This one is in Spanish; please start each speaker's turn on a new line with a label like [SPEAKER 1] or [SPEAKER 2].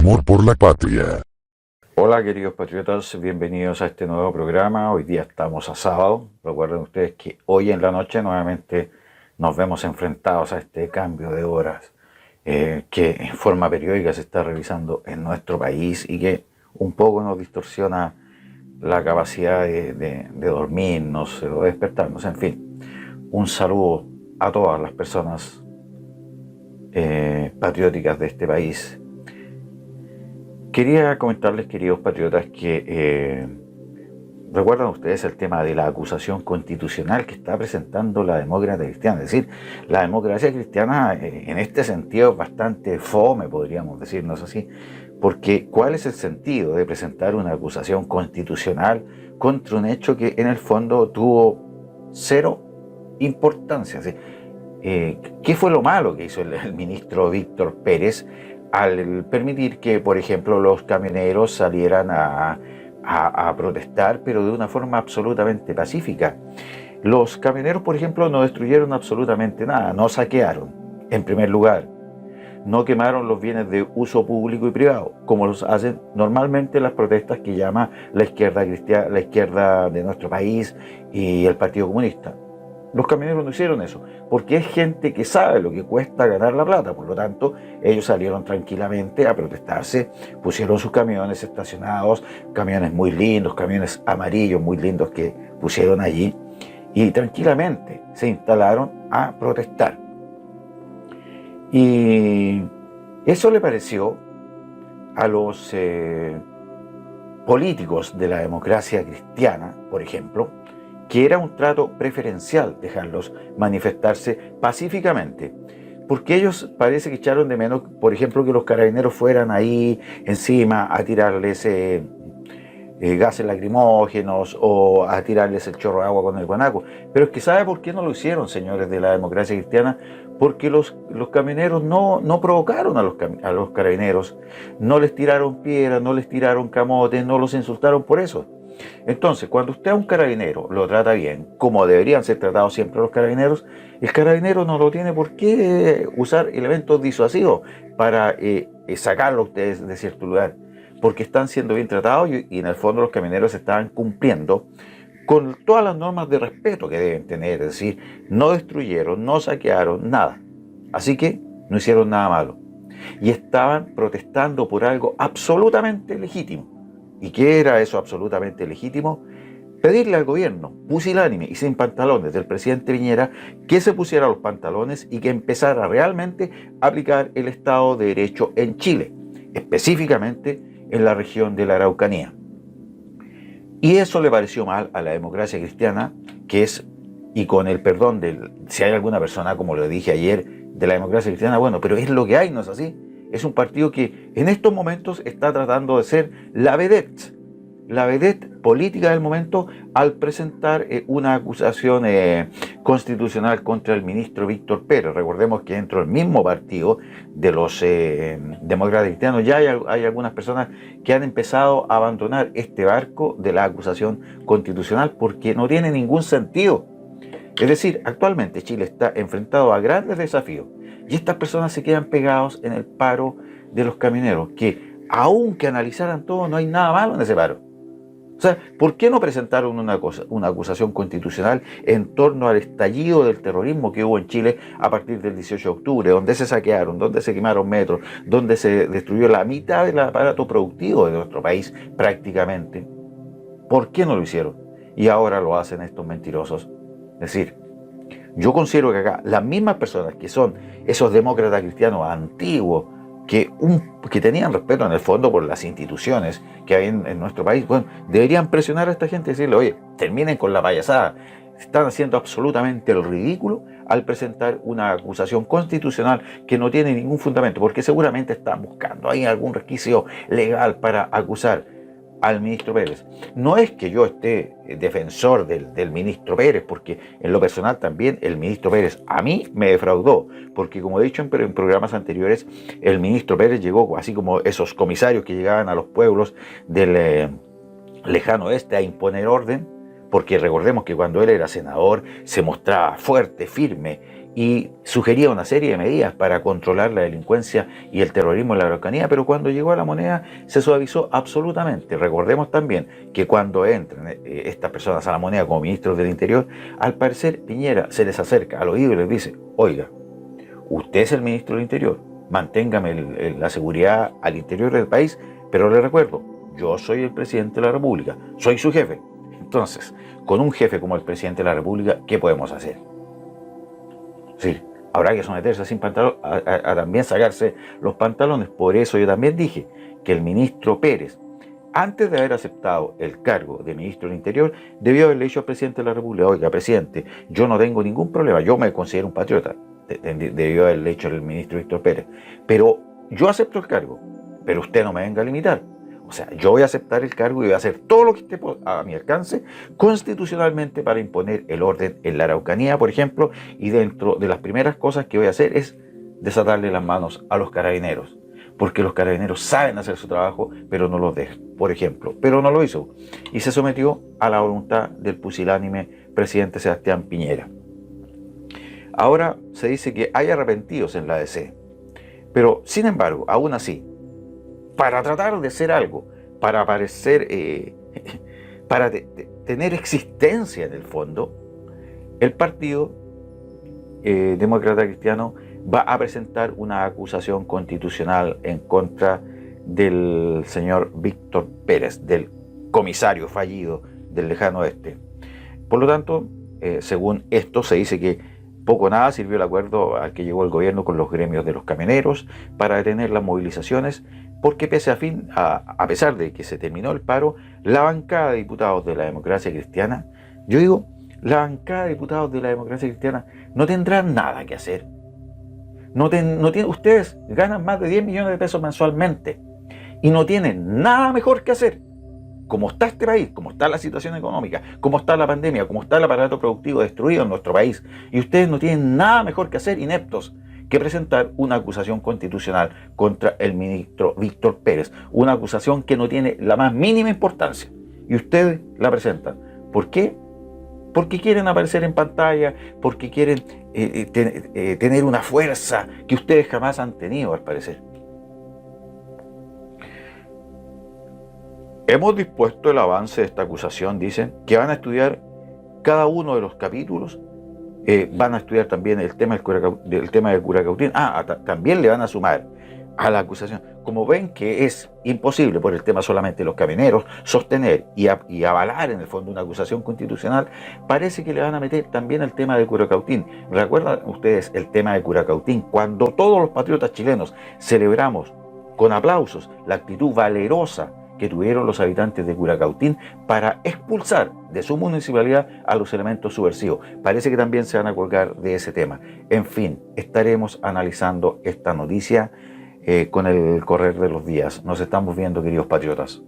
[SPEAKER 1] amor por la patria.
[SPEAKER 2] Hola queridos patriotas, bienvenidos a este nuevo programa. Hoy día estamos a sábado. Recuerden ustedes que hoy en la noche nuevamente nos vemos enfrentados a este cambio de horas que en forma periódica se está realizando en nuestro país y que un poco nos distorsiona la capacidad de dormirnos o despertarnos. En fin, un saludo a todas las personas patrióticas de este país. Quería comentarles, queridos patriotas, que recuerdan ustedes el tema de la acusación constitucional que está presentando la demócrata cristiana. Es decir, la democracia cristiana en este sentido es bastante fome, podríamos decirnos así, porque ¿cuál es el sentido de presentar una acusación constitucional contra un hecho que en el fondo tuvo cero importancia? ¿Sí? ¿Qué fue lo malo que hizo el ministro Víctor Pérez al permitir que, por ejemplo, los camioneros salieran a protestar, pero de una forma absolutamente pacífica? Los camioneros, por ejemplo, no destruyeron absolutamente nada, no saquearon, en primer lugar, no quemaron los bienes de uso público y privado, como los hacen normalmente las protestas que llama la izquierda cristiana, la izquierda de nuestro país y el Partido Comunista. Los camioneros no hicieron eso, porque es gente que sabe lo que cuesta ganar la plata. Por lo tanto, ellos salieron tranquilamente a protestarse, pusieron sus camiones estacionados, camiones muy lindos, camiones amarillos muy lindos que pusieron allí, y tranquilamente se instalaron a protestar. Y eso le pareció a los políticos de la democracia cristiana, por ejemplo, que era un trato preferencial dejarlos manifestarse pacíficamente, porque ellos parece que echaron de menos, por ejemplo, que los carabineros fueran ahí encima a tirarles gases lacrimógenos o a tirarles el chorro de agua con el guanaco. Pero es que ¿sabe por qué no lo hicieron, señores de la democracia cristiana? Porque los camioneros no provocaron a los carabineros, no les tiraron piedras, no les tiraron camotes, no los insultaron por eso. Entonces, cuando usted a un carabinero lo trata bien, como deberían ser tratados siempre los carabineros, el carabinero no lo tiene por qué usar elementos disuasivos para sacarlo a ustedes de cierto lugar, porque están siendo bien tratados y en el fondo los carabineros estaban cumpliendo con todas las normas de respeto que deben tener, es decir, no destruyeron, no saquearon, nada. Así que no hicieron nada malo. Y estaban protestando por algo absolutamente legítimo. ¿Y qué era eso absolutamente legítimo? Pedirle al gobierno, pusilánime y sin pantalones, del presidente Piñera, que se pusiera los pantalones y que empezara realmente a aplicar el Estado de Derecho en Chile, específicamente en la región de la Araucanía. Y eso le pareció mal a la democracia cristiana, que es, y con el perdón de si hay alguna persona, como lo dije ayer, de la democracia cristiana, bueno, pero es lo que hay, ¿no es así? Es un partido que en estos momentos está tratando de ser la vedette política del momento al presentar una acusación constitucional contra el ministro Víctor Pérez. Recordemos que dentro del mismo partido de los demócratas cristianos ya hay algunas personas que han empezado a abandonar este barco de la acusación constitucional porque no tiene ningún sentido. Es decir, actualmente Chile está enfrentado a grandes desafíos y estas personas se quedan pegados en el paro de los camioneros, que aunque analizaran todo, no hay nada malo en ese paro. O sea, ¿por qué no presentaron una acusación constitucional en torno al estallido del terrorismo que hubo en Chile a partir del 18 de octubre, donde se saquearon, donde se quemaron metros, donde se destruyó la mitad del aparato productivo de nuestro país prácticamente? ¿Por qué no lo hicieron? Y ahora lo hacen estos mentirosos. Es decir, yo considero que acá las mismas personas que son esos demócratas cristianos antiguos, que tenían respeto en el fondo por las instituciones que hay en nuestro país, bueno, deberían presionar a esta gente y decirle, oye, terminen con la payasada. Están haciendo absolutamente el ridículo al presentar una acusación constitucional que no tiene ningún fundamento, porque seguramente están buscando ahí algún resquicio legal para acusar al ministro Pérez. No es que yo esté defensor del ministro Pérez, porque en lo personal también el ministro Pérez a mí me defraudó, porque como he dicho en programas anteriores, el ministro Pérez llegó así como esos comisarios que llegaban a los pueblos del lejano oeste a imponer orden, porque recordemos que cuando él era senador se mostraba fuerte, firme y sugería una serie de medidas para controlar la delincuencia y el terrorismo en la Araucanía, pero cuando llegó a La Moneda se suavizó absolutamente. Recordemos también que cuando entran estas personas a La Moneda como ministros del Interior, al parecer Piñera se les acerca al oído y les dice: oiga, usted es el ministro del Interior, manténgame la seguridad al interior del país, pero le recuerdo, yo soy el presidente de la República, soy su jefe. Entonces, con un jefe como el presidente de la República, ¿qué podemos hacer? Sí, habrá que someterse sin pantalón a también sacarse los pantalones. Por eso yo también dije que el ministro Pérez, antes de haber aceptado el cargo de ministro del Interior, debió haberle dicho al presidente de la República: oiga, presidente, yo no tengo ningún problema, yo me considero un patriota. Debió haberle dicho el ministro Víctor Pérez: pero yo acepto el cargo, pero usted no me venga a limitar. O sea, yo voy a aceptar el cargo y voy a hacer todo lo que esté a mi alcance constitucionalmente para imponer el orden en la Araucanía, por ejemplo, y dentro de las primeras cosas que voy a hacer es desatarle las manos a los carabineros, porque los carabineros saben hacer su trabajo, pero no los dejan, por ejemplo. Pero no lo hizo y se sometió a la voluntad del pusilánime presidente Sebastián Piñera. Ahora se dice que hay arrepentidos en la ADC, pero sin embargo, aún así, para tratar de hacer algo, para aparecer, para tener existencia en el fondo, el Partido Demócrata Cristiano va a presentar una acusación constitucional en contra del señor Víctor Pérez, del comisario fallido del lejano oeste. Por lo tanto, según esto, se dice que poco o nada sirvió el acuerdo al que llegó el gobierno con los gremios de los camioneros para detener las movilizaciones, porque a pesar de que se terminó el paro, la bancada de diputados de la Democracia Cristiana, yo digo, la bancada de diputados de la Democracia Cristiana no tendrán nada que hacer. Ustedes ganan más de 10 millones de pesos mensualmente y no tienen nada mejor que hacer. Como está este país, como está la situación económica, como está la pandemia, como está el aparato productivo destruido en nuestro país, y ustedes no tienen nada mejor que hacer, ineptos, que presentar una acusación constitucional contra el ministro Víctor Pérez, una acusación que no tiene la más mínima importancia, y ustedes la presentan. ¿Por qué? Porque quieren aparecer en pantalla, porque quieren tener una fuerza que ustedes jamás han tenido, al parecer. Hemos dispuesto el avance de esta acusación, dicen, que van a estudiar cada uno de los capítulos, van a estudiar también el tema del Curacautín. También le van a sumar a la acusación. Como ven que es imposible por el tema solamente de los camioneros sostener y avalar en el fondo una acusación constitucional, parece que le van a meter también el tema de Curacautín. ¿Recuerdan ustedes el tema de Curacautín? Cuando todos los patriotas chilenos celebramos con aplausos la actitud valerosa que tuvieron los habitantes de Curacautín para expulsar de su municipalidad a los elementos subversivos. Parece que también se van a colgar de ese tema. En fin, estaremos analizando esta noticia con el correr de los días. Nos estamos viendo, queridos patriotas.